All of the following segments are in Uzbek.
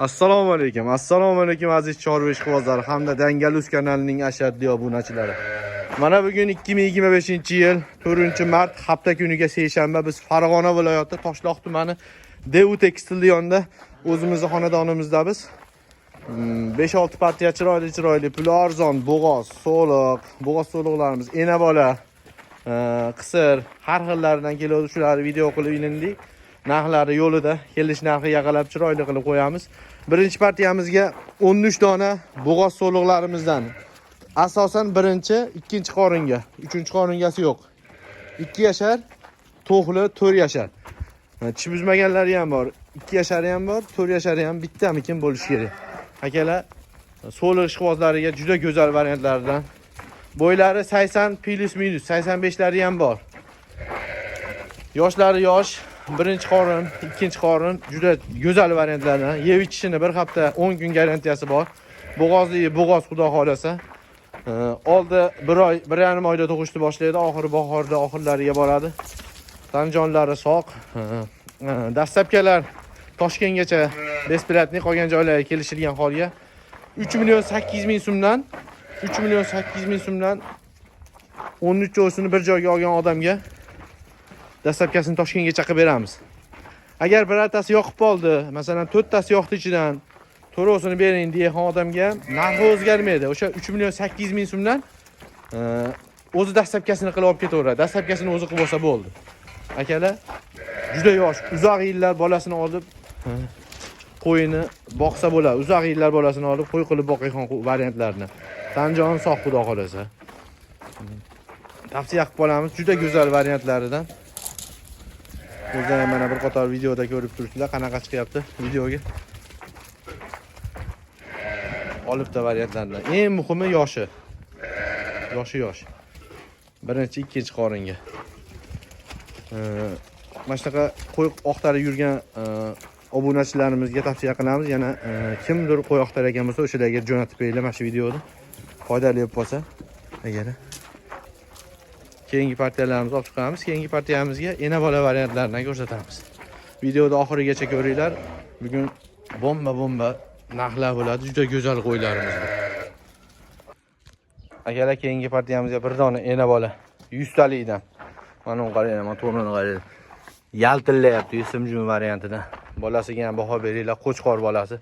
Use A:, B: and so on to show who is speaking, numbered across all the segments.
A: Assalomu alaykum aziz chorva ishqibozlari hamda Dangaluz kanalining ashaddiy obunachilari. Mana bugun 2025-yil 4-mart hafta kuniga seshanba biz Farg'ona viloyati Toshloq tumani DU Tekstil yonida o'zimizning xonadonimizda biz 5-6 partiya chiroyli puli arzon bo'g'oz so'liqlarimiz, ena bola, qisir har xillaridan keladi. Shularni video qilib ilindik. Narxlari yo'lida, kelish narxiga qarab chiroyli qilib qo'yamiz. Birinchi partiyamizga 13 dona bo'g'oz so'liqlarimizdan. Asosan birinchi, ikkinchi qoringa, uchinchi qoringasi yo'q. 2 yashar, to'xli 4 yashar. Tish buzmaganlari ham bor. 2 yashari ham bor, 4 yashari ham bittamikin bo'lishi kerak. Akalar, so'liq ishqibozlariga juda go'zal variantlardan. Bo'ylari 80 plus minus 85lari ham bor. Yoshlari yosh. Birinchi qorin, ikkinchi qorin juda go'zal variantlardan. Yeb ichishini bir hafta 10 kun garantiyasi bor. Bo'g'oz xudo xolasa. Oldi 1 oy, 1,5 oyda tug'ishni boshlaydi, oxirlariga boradi. Tanjonlari sog'. Dastlabkilar Toshkentgacha besplatni qolgan joylarga kelishilgan holga 3,8 so'mdan 13 joysini bir joyga olgan odamga dastlabkasini Toshkentgacha qilib beramiz. Agar birortasi yoqib qoldi, masalan 4 tasi yoqdi ichidan, to'rosini bering degan odamga narxi o'zgarmaydi. O'sha 3,8 so'mdan o'zi dastlabkasini qilib olib ketaveradi. Dastlabkasini o'zi qilib olsa bo'ldi. Akalar, juda yosh, uzoq yillar bolasini olib qo'yini boqsa bo'ladi. Uzoq yillar bolasini olib qo'y qilib boqayotgan variantlarni. Tanjon sog' xudo xolasa. Tavsiya qilib qolamiz, juda go'zal variantlaridan. O'zlari mana bir qator videoda ko'rib turibsizlar, qanaqa chiqyapti videoga. Olibda variantlardan. Eng muhimi yoshi. Yosh. Birinchi, ikkinchi qoringa. Mana shunaqa qo'y oqtarib yurgan obunachilarimizga tavsiya qilamiz. Yana kimdir qo'y oqtargan bo'lsa, o'shalarga jo'natib qo'yinglar mana shu videoni. Foydali bo'lib qolsa, agar keyingi partiyalarimizni olib chiqamiz. Keyingi partiyamizga ena bola variantlarini ko'rsatamiz. Videoda oxirigacha ko'ringlar. Bugun bomba narxlar bo'ladi. Juda go'zal qo'ylarimiz bor. Akalar, keyingi partiyamizga bir dona ena bola 100 talikdan. Mana uni qarang, mana to'rnini qarang. Yaltillayapti, simjum variantidan. Bolasiga ham baho beringlar, qo'chqor bolasi.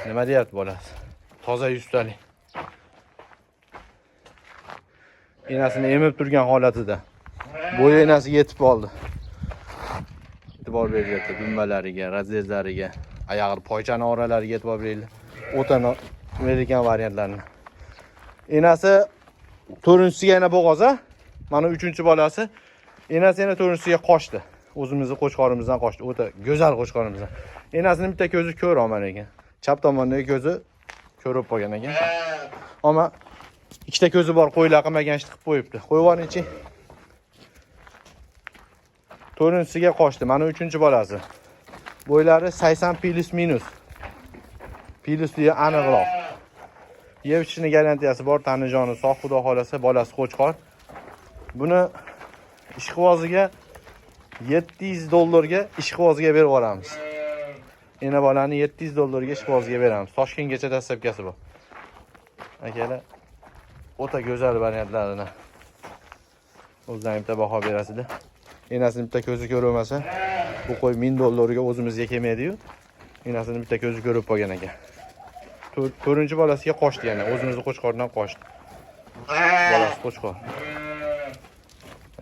A: Nima deyapti bolasi? Toza 100 talik. Enasini emib turgan holatida. Bo'yi enasi yetib oldi. E'tibor beryapti dumbalariga, razrezlariga, oyog'i poychani oralariga e'tibor beringlar. O'ta amerikan variantlarni. Enasi 4-siga yana bo'g'oz-a? Mana 3-bolasi. Enasi yana 4-siga qochdi. O'zimizning qo'chqorimizdan qochdi. O'ta go'zal qo'chqorimizdan. Enasining bitta ko'zi ko'r olgan ekan. Chap tomondagi ko'zi ko'rib qolgan ekan. Ammo ikkita ko'zi bor, qo'ylar qilmagan ish qilib qo'yibdi. Qo'yvoringchi. 4-siga qochdi. Mana 3-bolasi. Bo'ylari 80 plus minus. Plus deya aniqroq. Yeb ichishni garantiyasi bor, tanijoni sog' xudo xolasa, bolasi qo'chqor. Buni ishqivoziga $700 ga ishqivoziga berib yuboramiz. Ena bolani $700 ga ishqivoziga beramiz. Toshkentgacha dastlabkasi bor. Akalar, o'ta go'zal variantlarini o'zlaring bitta baho berasizlar. Enasini bitta ko'zi ko'rmasa, bu qo'y $1000 ga o'zimizga kelmaydi-yu. Enasini bitta ko'zi ko'rib qolgan ekan. 4-bolasiga qochdi yana, o'zimizning qo'chqordan qochdi. Bolasi qo'chqor.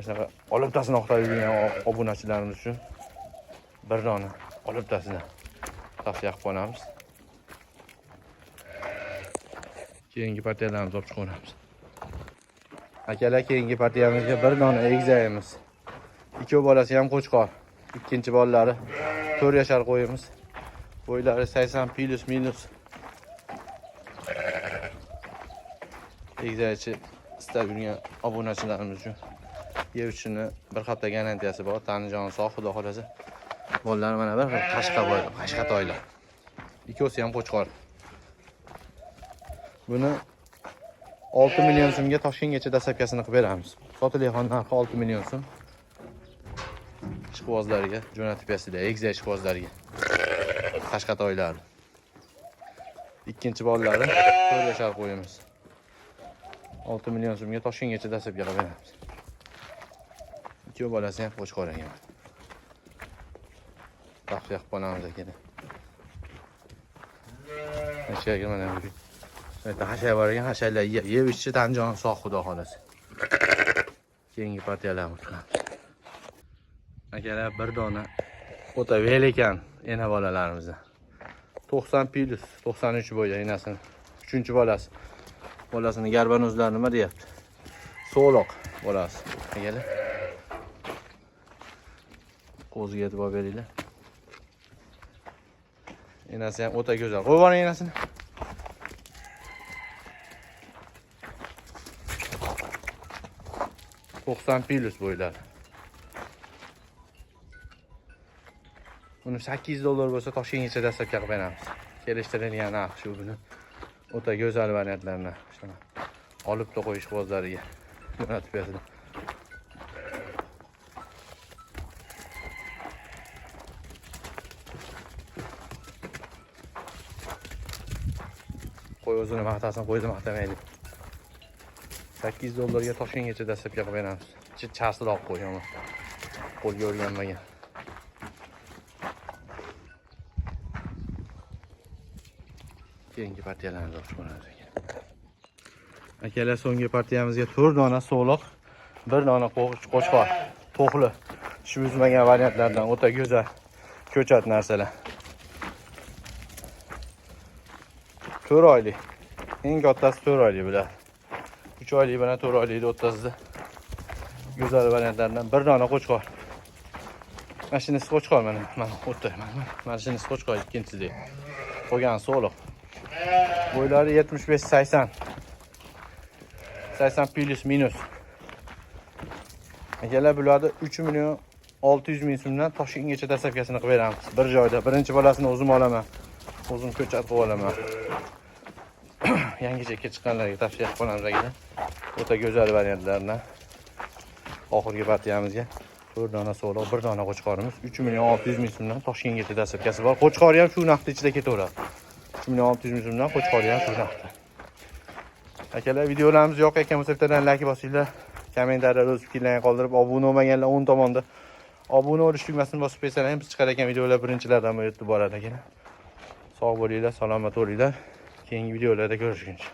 A: Shunaqa olibtasini oqtarib yurgan obunachilarimiz uchun bir dona olibtasini tavsiya qilib qolamiz. Keyingi partiyalarimizni olib chiqamiz. Akalar, keyingi partiyamizga bir dona egizayimiz. 2 bolasi ham qo'chqor. Ikkinchi bolalari 4 yashar qo'yimiz. Bo'ylari 80 plus minus. Egizaychi istab yurgan obunachilarimiz uchun yeb ichishini bir hafta garantiyasi bor. Tanijoni sog' xudo xolasa. Bolalari mana bir qashqatoylar. Ikkosi ham qo'chqor. Buni 6 million so'mga Toshkentgacha dastlabkasini qilib beramiz. Sotilayotgan narxi 6 million so'm. Ishqibozlarga jo'natib bersizlar, egizak ishqibozlarga. Qashqatoylar. Ikkinchi bollari 4 yashar qo'yimiz. 6 million so'mga Toshkentgacha dastlabga qilib beramiz. Ikki bolasi ham qo'chqor ekan. Taqfiq qilamiz ekan. Nashaga mana bu. Meta hashay bor ekan, hashaylar yeb ichchi tanjon sog' xudo xolasi. Keyingi partiyalarni qilamiz. Akalar bir dona o'ta vel ekan ena bolalarimizdan. 90 plus 93 bo'yi enasini. 3-bolasi. Bolasini garbanozlar nima deyapti? So'loq bolasi. Akalar. Qo'ziga e'tibor beringlar. Enasi ham o'ta go'zal. Qo'yib oling enasini. $90 bo'ylar. Buni $8 bo'lsa Toshkentgacha dastlabga qilib beramiz. Kelishtirilgan narx shu buni. O'ta go'zal variantlarni shuna olib qo'yish quvozlariga jo'natib beradi. Qo'y o'zini maqtasin, qo'yni maqtamaydi. $8 ga Toshkentgacha dastlabga qilib beramiz. Chasliroq qo'y ama qo'lga o'rganmagan. Keyingi partiyalarni o'rganamiz ekan. Akalar, so'nggi partiyamizga 4 dona so'liq, 1 dona qo'chqor, to'qli. Shu uzmagan variantlardan o'ta go'zal ko'chat narsalar. 4 oylik. Eng kattasi 4 oylik bular. 3 oylik bilan 4 oylikni o'rtasida go'zal variantlardan 1 dona qo'chqor. Mashinasi qo'chqor mana o'tdi. Mashinasi qo'chqor ikkinchisi. Qolgan so'liq. Bo'ylari 75-80. 80 plus minus. Akalar, bularni 3 million 600 ming so'mdan Toshkentgacha dastlabkasini qilib beramiz. Bir joyda. Birinchi bolasini o'zim olaman. O'zim ko'chat qilib olaman. Yangi chekka chiqqanlarga tavsiya qilamiz akalar. O'ta go'zal variantlardan oxirgi partiyamizga 4 dona so'liq, 1 dona qo'chqorimiz 3 million 600 ming so'mdan Toshkentgacha dastlabkasi bor. Qo'chqori ham shu narxda ichida ketaveradi. 3 million 600 ming so'mdan qo'chqori ham shu narxda. Akalar, videolarimiz yoqayotgan bo'lsa bittadan like bosinglar. Kommentariyada o'z fikrlaringizni qoldirib, obuna bo'lmaganlar o'ng tomonda obuna bo'lish tugmasini bosib qo'ysanglar ham biz chiqargan videolar birinchilardan yetib boradi akalar. Sog' bo'linglar, salomat bo'linglar. Keyingi videolarda ko'rishguncha.